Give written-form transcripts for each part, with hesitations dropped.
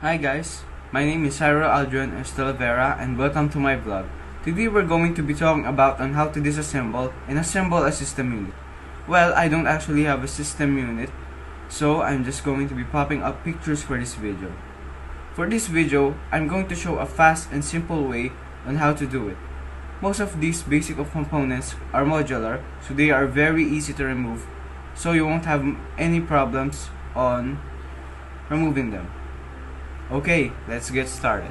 Hi guys, my name is Cyril Aldrin Estelvera and welcome to my vlog. Today we're going to be talking about on how to disassemble and assemble a system unit. Well, I don't actually have a system unit, so I'm just going to be popping up pictures for this video. For this video, I'm going to show a fast and simple way on how to do it. Most of these basic components are modular, so they are very easy to remove, so you won't have any problems on removing them. Okay, let's get started.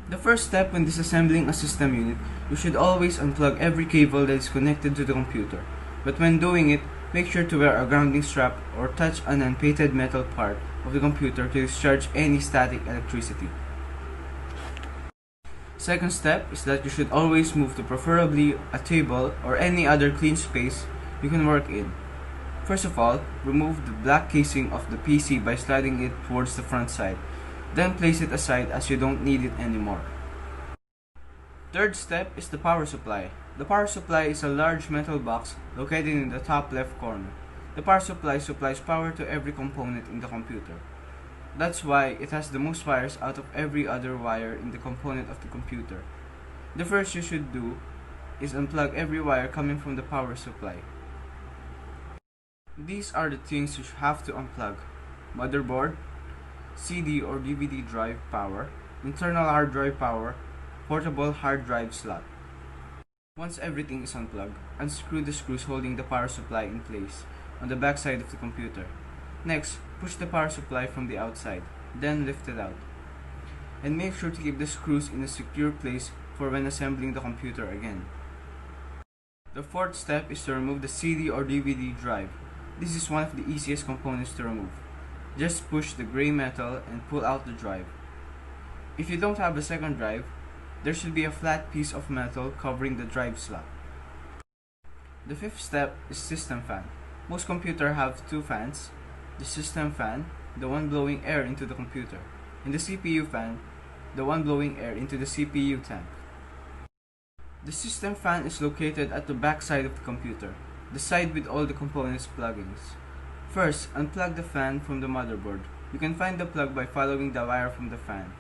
The first step when disassembling a system unit, you should always unplug every cable that is connected to the computer. But when doing it, make sure to wear a grounding strap or touch an unpainted metal part of the computer to discharge any static electricity. Second step is that you should always move to preferably a table or any other clean space you can work in. First of all, remove the black casing of the PC by sliding it towards the front side. Then place it aside as you don't need it anymore. Third step is the power supply. The power supply is a large metal box located in the top left corner. The power supply supplies power to every component in the computer. That's why it has the most wires out of every other wire in the component of the computer. The first you should do is unplug every wire coming from the power supply. These are the things you have to unplug: motherboard, CD or DVD drive power, internal hard drive power, portable hard drive slot. Once everything is unplugged, unscrew the screws holding the power supply in place on the back side of the computer. Next, push the power supply from the outside, then lift it out. And make sure to keep the screws in a secure place for when assembling the computer again. The fourth step is to remove the CD or DVD drive. This is one of the easiest components to remove. Just push the gray metal and pull out the drive. If you don't have a second drive, there should be a flat piece of metal covering the drive slot. The fifth step is system fan. Most computers have two fans: the system fan, the one blowing air into the computer, and the CPU fan, the one blowing air into the CPU tank. The system fan is located at the back side of the computer, the side with all the components plugins. First, unplug the fan from the motherboard. You can find the plug by following the wire from the fan.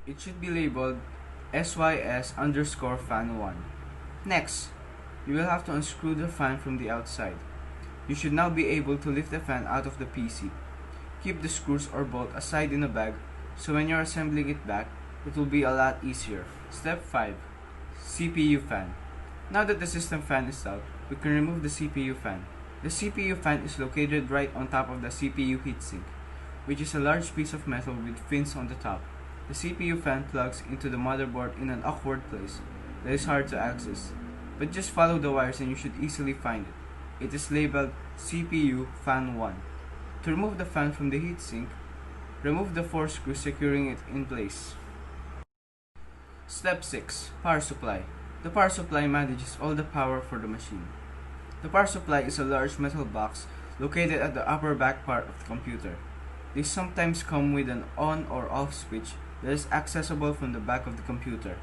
It should be labeled SYS_fan1. Next, you will have to unscrew the fan from the outside. You should now be able to lift the fan out of the PC. Keep the screws or bolt aside in a bag, so when you're assembling it back, it will be a lot easier. Step 5. CPU fan. Now that the system fan is out, we can remove the CPU fan. The CPU fan is located right on top of the CPU heatsink, which is a large piece of metal with fins on the top. The CPU fan plugs into the motherboard in an awkward place that is hard to access, but just follow the wires and you should easily find it. It is labeled CPU fan 1. To remove the fan from the heatsink, remove the 4 screws securing it in place. Step 6. Power supply. The power supply manages all the power for the machine. The power supply is a large metal box located at the upper back part of the computer. They sometimes come with an on or off switch that is accessible from the back of the computer.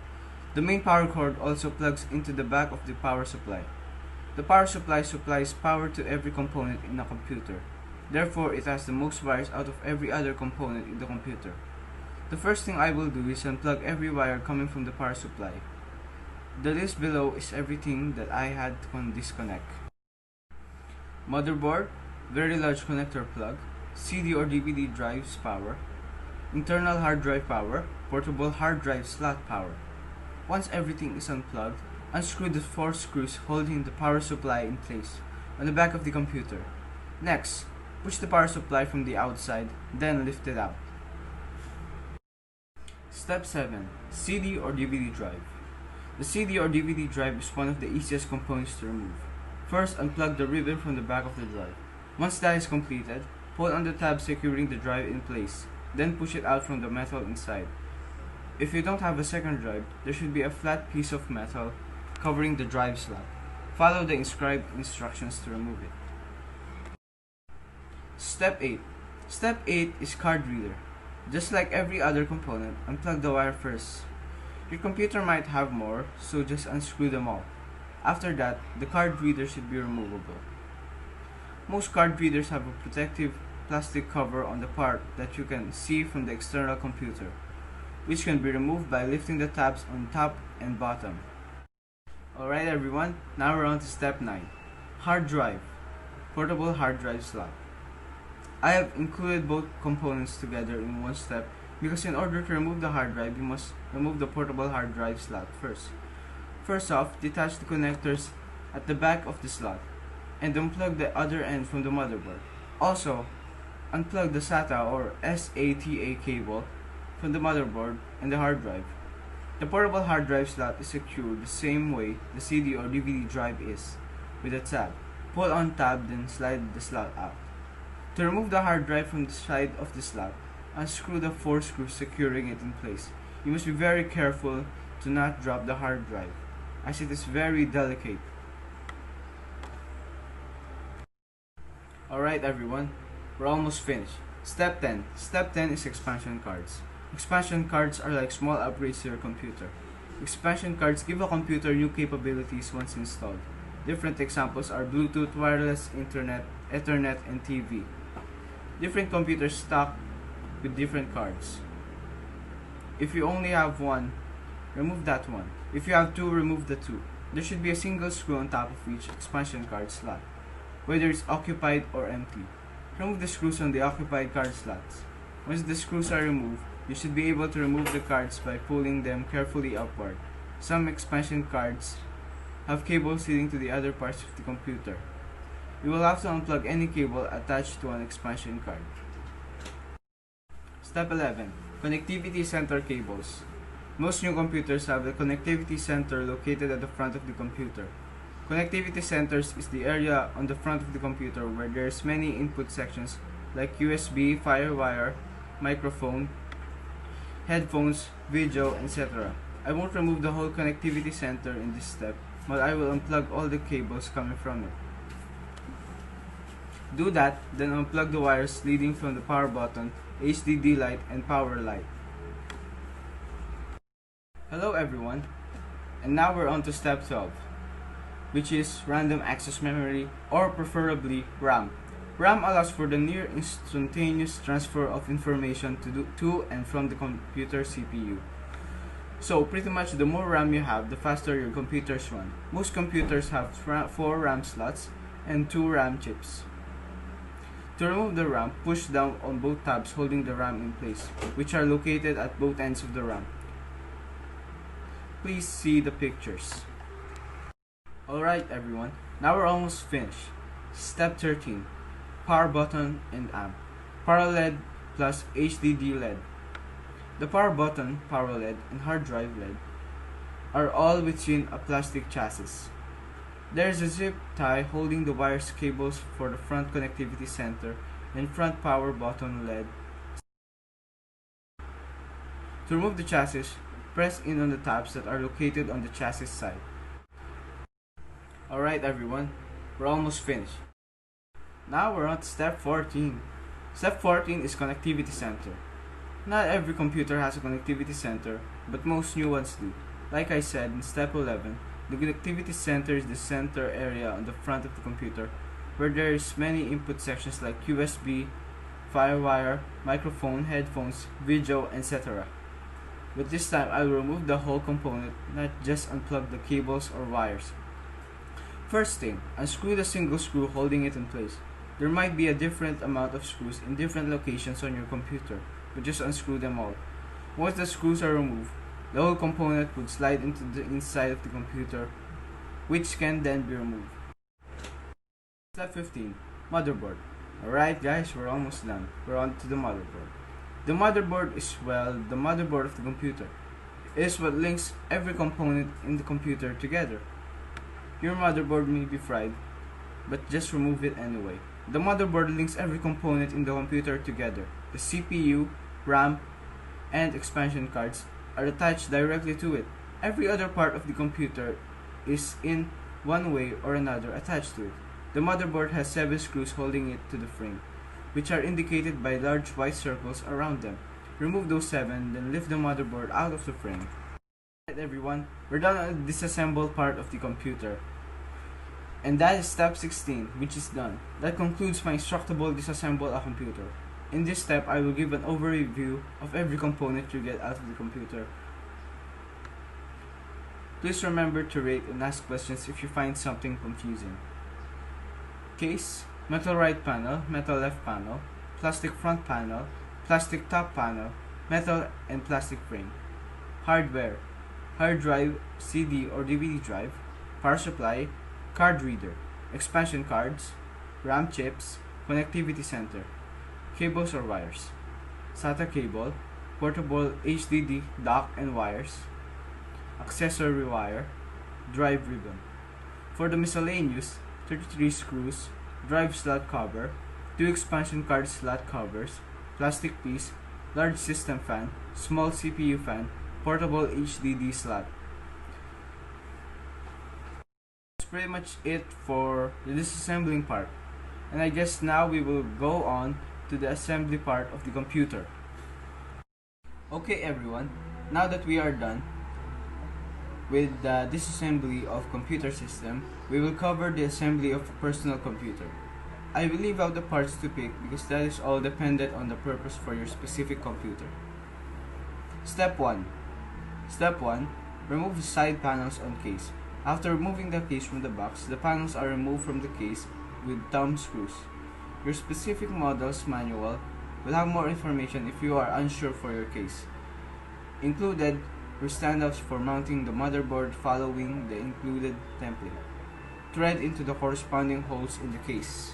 The main power cord also plugs into the back of the power supply. The power supply supplies power to every component in a computer. Therefore, it has the most wires out of every other component in the computer. The first thing I will do is unplug every wire coming from the power supply. The list below is everything that I had to disconnect: motherboard, very large connector plug, CD or DVD drives power, internal hard drive power, portable hard drive slot power. Once everything is unplugged, unscrew the 4 screws holding the power supply in place on the back of the computer. Next, push the power supply from the outside, then lift it out. Step 7. CD or DVD drive. The CD or DVD drive is one of the easiest components to remove. First, unplug the ribbon from the back of the drive. Once that is completed, pull on the tab securing the drive in place, then push it out from the metal inside. If you don't have a second drive, there should be a flat piece of metal covering the drive slot. Follow the inscribed instructions to remove it. Step 8. Step 8 is card reader. Just like every other component, unplug the wire first. Your computer might have more, so just unscrew them all. After that, the card reader should be removable. Most card readers have a protective plastic cover on the part that you can see from the external computer, which can be removed by lifting the tabs on top and bottom. Alright everyone, now we're on to step 9. Hard drive. Portable hard drive slot. I have included both components together in one step because in order to remove the hard drive, you must remove the portable hard drive slot first. First off, detach the connectors at the back of the slot and unplug the other end from the motherboard. Also, unplug the SATA or SATA cable from the motherboard and the hard drive. The portable hard drive slot is secured the same way the CD or DVD drive is, with a tab. Pull on tab, then slide the slot out. To remove the hard drive from the side of the slot, unscrew the 4 screws securing it in place. You must be very careful to not drop the hard drive, as it is very delicate. Alright everyone, we're almost finished. Step 10. Step 10 is expansion cards. Expansion cards are like small upgrades to your computer. Expansion cards give a computer new capabilities once installed. Different examples are Bluetooth, wireless, internet, Ethernet, and TV. Different computers stock with different cards. If you only have one, remove that one. If you have two, remove the two. There should be a single screw on top of each expansion card slot, whether it's occupied or empty. Remove the screws on the occupied card slots. Once the screws are removed, you should be able to remove the cards by pulling them carefully upward. Some expansion cards have cables leading to the other parts of the computer. You will have to unplug any cable attached to an expansion card. Step 11. Connectivity center cables. Most new computers have a connectivity center located at the front of the computer. Connectivity centers is the area on the front of the computer where there's many input sections like USB, FireWire, microphone, headphones, video, etc. I won't remove the whole connectivity center in this step, but I will unplug all the cables coming from it. Do that, then unplug the wires leading from the power button, HDD light, and power light. Hello everyone, and now we're on to step 12, which is random access memory, or preferably RAM. RAM allows for the near instantaneous transfer of information to and from the computer CPU. So pretty much the more RAM you have, the faster your computers run. Most computers have 4 RAM slots and 2 RAM chips. To remove the RAM, push down on both tabs holding the RAM in place, which are located at both ends of the RAM. Please see the pictures. Alright everyone, now we're almost finished. Step 13. Power button and amp. Power LED plus HDD LED. The power button, power LED, and hard drive LED are all within a plastic chassis. There is a zip tie holding the wires cables for the front connectivity center and front power button LED. To remove the chassis, press in on the tabs that are located on the chassis side. Alright everyone, we're almost finished. Now we're on to step 14. Step 14 is connectivity center. Not every computer has a connectivity center, but most new ones do. Like I said in step 11, the connectivity center is the center area on the front of the computer where there is many input sections like USB, FireWire, microphone, headphones, video, etc. But this time I will remove the whole component, not just unplug the cables or wires. First thing, unscrew the single screw holding it in place. There might be a different amount of screws in different locations on your computer, but just unscrew them all. Once the screws are removed, the whole component would slide into the inside of the computer, which can then be removed. Step 15. Motherboard. Alright guys, we're almost done. We're on to the motherboard. The motherboard is, well, the motherboard of the computer. It is what links every component in the computer together. Your motherboard may be fried, but just remove it anyway. The motherboard links every component in the computer together. The CPU, RAM, and expansion cards are attached directly to it. Every other part of the computer is in one way or another attached to it. The motherboard has 7 screws holding it to the frame, which are indicated by large white circles around them. Remove those 7, then lift the motherboard out of the frame. Alright everyone, we're done on the disassemble part of the computer. And that is step 16, which is done. That concludes my instructable disassemble a computer. In this step, I will give an overview of every component you get out of the computer. Please remember to rate and ask questions if you find something confusing. Case, metal right panel, metal left panel, plastic front panel, plastic top panel, metal and plastic frame. Hardware, hard drive, CD or DVD drive, power supply, card reader, expansion cards, RAM chips, connectivity center, cables or wires, SATA cable, portable HDD dock and wires, accessory wire, drive ribbon. For the miscellaneous, 33 screws, drive slot cover, 2 expansion card slot covers, plastic piece, large system fan, small CPU fan, portable HDD slot. That's pretty much it for the disassembling part. And I guess now we will go on to the assembly part of the computer. Okay everyone, now that we are done with the disassembly of computer system, we will cover the assembly of a personal computer. I will leave out the parts to pick because that is all dependent on the purpose for your specific computer. Step 1. Step 1. Remove the side panels on case. After removing the case from the box, the panels are removed from the case with thumb screws. Your specific model's manual will have more information if you are unsure for your case. Included were standouts for mounting the motherboard following the included template. Thread into the corresponding holes in the case.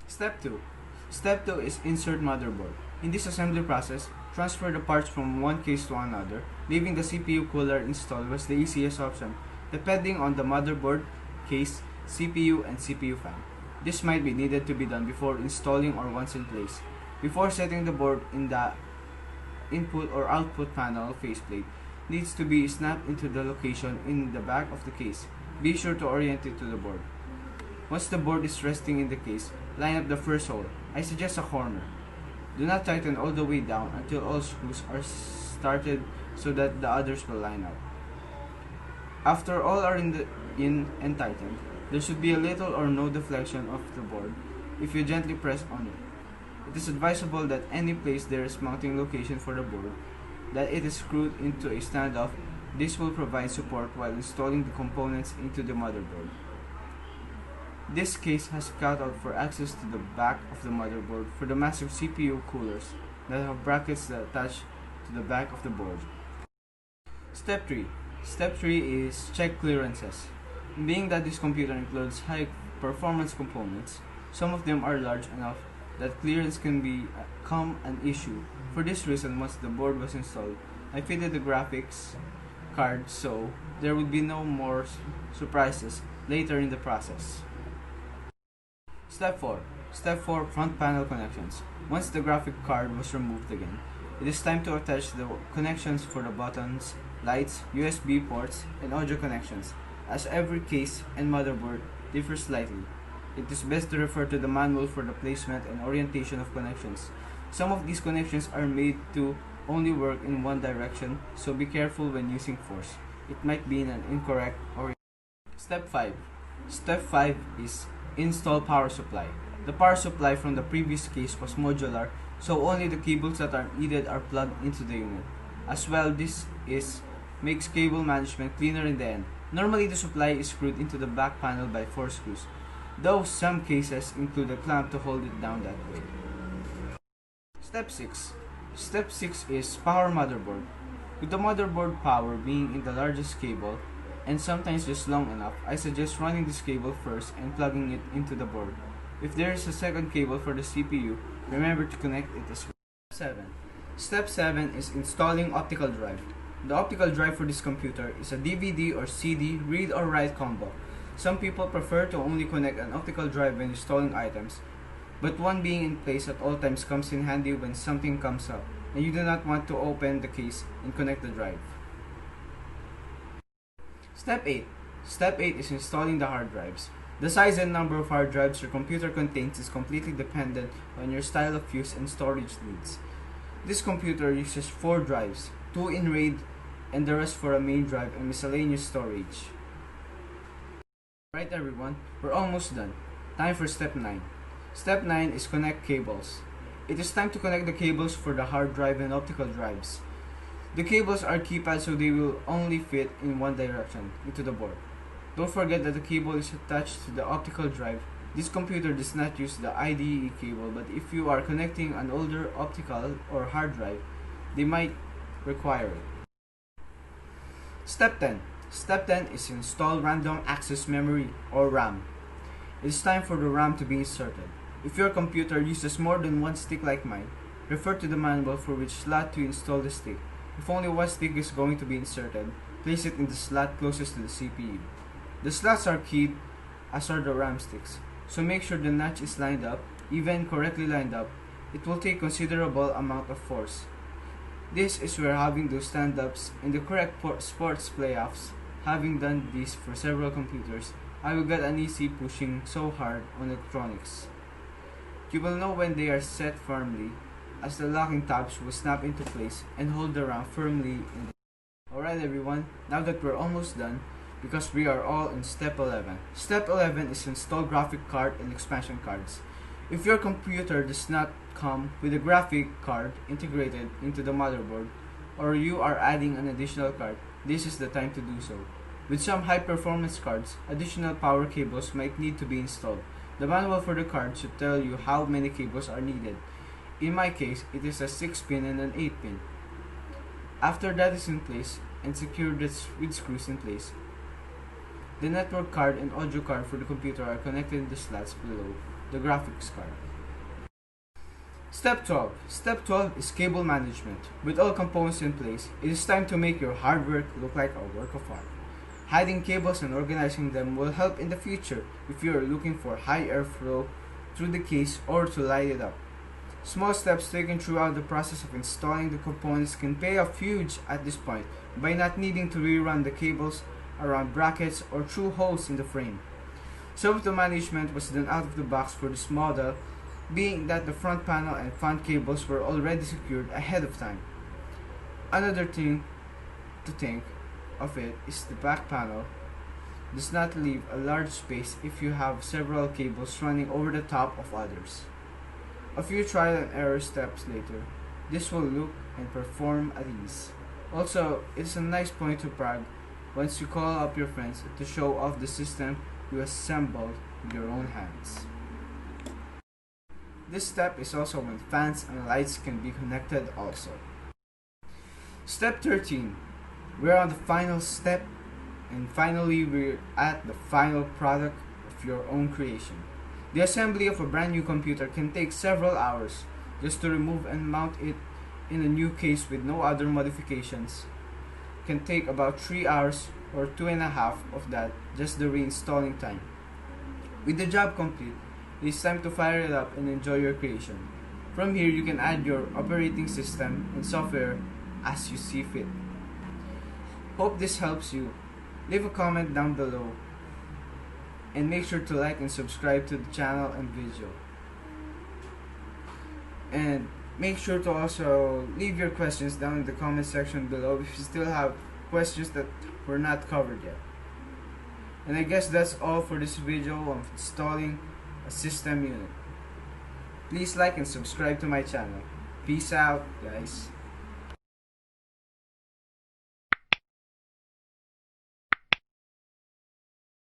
Step 2. Step 2 is insert motherboard. In this assembly process, transfer the parts from one case to another. Leaving the CPU cooler installed was the easiest option, depending on the motherboard, case, CPU, and CPU fan. This might be needed to be done before installing or once in place. Before setting the board in the input or output panel faceplate needs to be snapped into the location in the back of the case. Be sure to orient it to the board. Once the board is resting in the case, line up the first hole. I suggest a corner. Do not tighten all the way down until all screws are started so that the others will line up. After all are in and tightened, there should be a little or no deflection of the board if you gently press on it. It is advisable that any place there is mounting location for the board, that it is screwed into a standoff. This will provide support while installing the components into the motherboard. This case has a cutout for access to the back of the motherboard for the massive CPU coolers that have brackets that attach to the back of the board. Step 3. Step 3 is check clearances. Being that this computer includes high performance components, some of them are large enough that clearance can become an issue. For this reason, once the board was installed, I fitted the graphics card so there would be no more surprises later in the process. Step 4. Step 4. Front panel connections. Once the graphic card was removed again, it is time to attach the connections for the buttons, lights, USB ports, and audio connections. As every case and motherboard differs slightly, it is best to refer to the manual for the placement and orientation of connections. Some of these connections are made to only work in one direction, so be careful when using force. It might be in an incorrect orientation. Step 5. Step 5 is install power supply. The power supply from the previous case was modular, so only the cables that are needed are plugged into the unit. As well, this makes cable management cleaner in the end. Normally, the supply is screwed into the back panel by 4 screws, though some cases include a clamp to hold it down that way. Step 6. Step 6 is power motherboard. With the motherboard power being in the largest cable, and sometimes just long enough, I suggest running this cable first and plugging it into the board. If there is a second cable for the CPU, remember to connect it as well. Step 7. Step 7 is installing optical drive. The optical drive for this computer is a DVD or CD read or write combo. Some people prefer to only connect an optical drive when installing items, but one being in place at all times comes in handy when something comes up and you do not want to open the case and connect the drive. Step 8. Step 8 is installing the hard drives. The size and number of hard drives your computer contains is completely dependent on your style of use and storage needs. This computer uses 4 drives, 2 in RAID and the rest for a main drive and miscellaneous storage. Right everyone, we're almost done. Time for step 9. Step 9 is connect cables. It is time to connect the cables for the hard drive and optical drives. The cables are keypad so they will only fit in one direction, into the board. Don't forget that the cable is attached to the optical drive. This computer does not use the IDE cable, but if you are connecting an older optical or hard drive, they might require it. Step 10. Step 10 is install random access memory or RAM. It is time for the RAM to be inserted. If your computer uses more than one stick like mine, refer to the manual for which slot to install the stick. If only one stick is going to be inserted, place it in the slot closest to the CPU. The slots are keyed, as are the RAM sticks, so make sure the notch is lined up, even correctly lined up. It will take considerable amount of force. This is where having those stand-ups in the correct sports playoffs. Having done this for several computers, I will get uneasy pushing so hard on electronics. You will know when they are set firmly, as the locking tabs will snap into place and hold the RAM firmly in the... Alright everyone, now that we're almost done, because we are all in step 11. Step 11 is install graphic card and expansion cards. If your computer does not come with a graphic card integrated into the motherboard, or you are adding an additional card, this is the time to do so. With some high-performance cards, additional power cables might need to be installed. The manual for the card should tell you how many cables are needed. In my case, it is a 6-pin and an 8-pin. After that is in place and secured with screws in place, the network card and audio card for the computer are connected in the slots below the graphics card. Step 12. Step 12 is cable management. With all components in place, it is time to make your hard work look like a work of art. Hiding cables and organizing them will help in the future if you are looking for high airflow through the case or to light it up. Small steps taken throughout the process of installing the components can pay off huge at this point by not needing to rerun the cables around brackets or through holes in the frame. Some of the management was done out of the box for this model, being that the front panel and fan cables were already secured ahead of time. Another thing to think of it is the back panel does not leave a large space if you have several cables running over the top of others. A few trial and error steps later, this will look and perform at ease. Also, it's a nice point to brag once you call up your friends to show off the system you assembled with your own hands. This step is also when fans and lights can be connected also. Step 13. We're on the final step, and finally we're at the final product of your own creation. The assembly of a brand new computer can take several hours. Just to remove and mount it in a new case with no other modifications can take about 3 hours or 2.5 of that, just the reinstalling time. With the job complete, it is time to fire it up and enjoy your creation. From here, you can add your operating system and software as you see fit. Hope this helps you. Leave a comment down below and make sure to like and subscribe to the channel and video. And make sure to also leave your questions down in the comment section below if you still have questions that were not covered yet. And I guess that's all for this video of installing a system unit. Please like and subscribe to my channel. Peace out, guys.